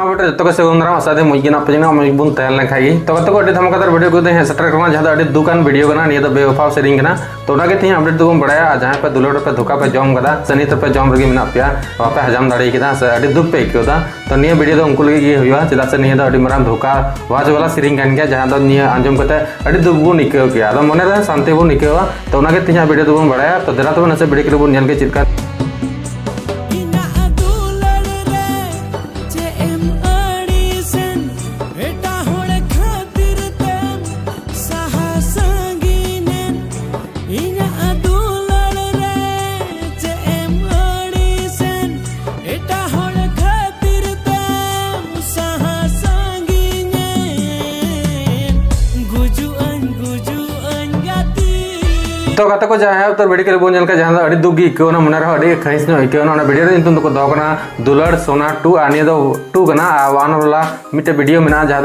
बेटे जो सेगुंदरा आसादे मुजना पजना मुजबुन तहल खाई तो कत को धमाकादार वीडियो को हे सेटर करना जहां दुकान वीडियो करना निया बेवफा सेरिंग करना तो ना के अपडेट दो बड़ा जहां पे दुलड़ पे धोखा पे जम कदा सनी तो पे जम रगे मेना पे बापे हजाम दाड़ी केदा से अडी दुख पे इकोदा तो निया वीडियो दो उनको लगे हुआ चेदा से निया अडी मरान धोखा वाज वाला सेरिंग कान गया जहां दो निया आंजम कते अडी दुख बो निको गया तो मने रे शांति बो निकोवा तो ना के वीडियो दो बड़ा तो दरा तो नसे वीडियो के बो नेल के चिरका तो कत को जहाँ तो वीडियो के बोल जहाँ अड़ी दुख इकोना मन अड़ी खरीस इकोना वीडियो तो दो दुलड़ सोना 2 और निया 2 वन वाला मिट्टे वीडियो में जहाँ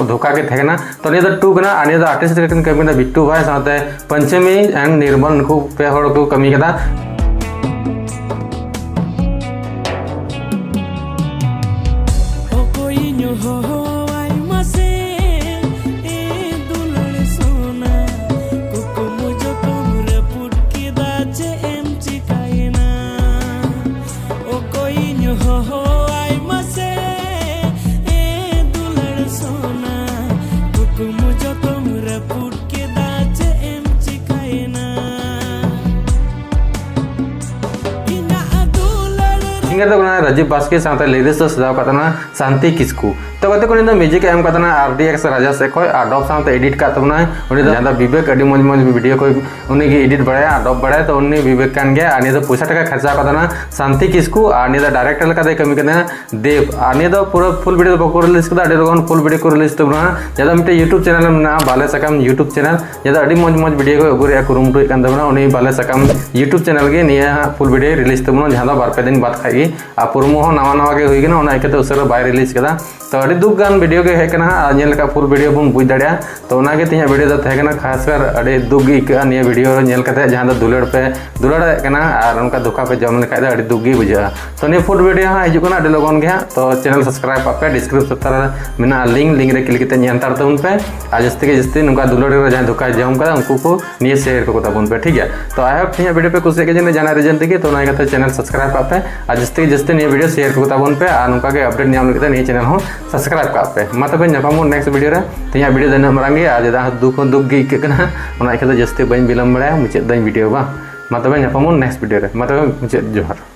धोखा के थे तो निया 2 और निया आर्टिस्ट कमी बिट्टू भाई साथे पंचमी एंड निर्मल उनको पे को कमी कदा सिंगर तो राजीव बास्के साथ लिरिक्स तो सजाव करना शांति किस्कू तो कते को म्यूजिक एम करना RDX राजा से खो आडोब साथ एडिट करना जहाँ विवेक अड़ी मज मज वीडियो को उन्हीं एडिट बढ़ाया आडोब बढ़ाया तो उन्हीं विवेक कान गया और निया पैसा टका खर्चा करना शांति किस्कू और निया डायरेक्टर का कमी करना देव और निया पूरा फुल वीडियो बको रिलीज कर फुल वीडियो को रिलीज तब जहाँ मिट्टे यूट्यूब चैनल में बाले साकाम यूट्यूब चैनल जहाँ अड़ी मज मज वीडियो को अगुरे कुरुमुटुए उन्हीं बाले साकाम यूट्यूब चैनल के निया फुल वीडियो रिलीज तब जहाँ बार पे दिन बाद खाई और पुरमो नवा नवा के हुई उसर बै रिलीज कदा तो अड़ी दुख गान वीडियो के हेकना फुल वीडियो बन बुझ दाड़ा तो तीन वीडियो दो थे खासकर अड़ी दुख इका निया वीडियो जहाँ दुलड़ पे दुलड़ा और उनका धोखा पे जम लेखा अड़ी दुख बुझा तो निया फुल वीडियो हजना अड़ी लगन गया तो चैनल सब्सक्राइब पे डिस्क्रिप्शन में लिंक रे क्लिक तब पे और जस्ती के जस्ती नुका दुलड़ जहाँ धोखा जम कर उनको को निया शेयर को तबन पे ठीक है तो आई होप तीन वीडियो पे कुछ जाना रीजन तक तो चैनल सब्सक्राइब पे और जस्ती जस्ती निया वीडियो शेयर को तबन पे और नुका के अपडेट नाम लेते निया चैनल हो सब्सक्राइब का पे मा तबे नपामो नेक्स्ट वीडियो रे तीन वीडियो देना मरांगे आ जदा दुख गे इकना ओना इके जस्ती बन बिलम बड़ा मुचे दई वीडियो बा मा तबे नपामो नेक्स्ट वीडियो रे मा तबे मुचे जोहार।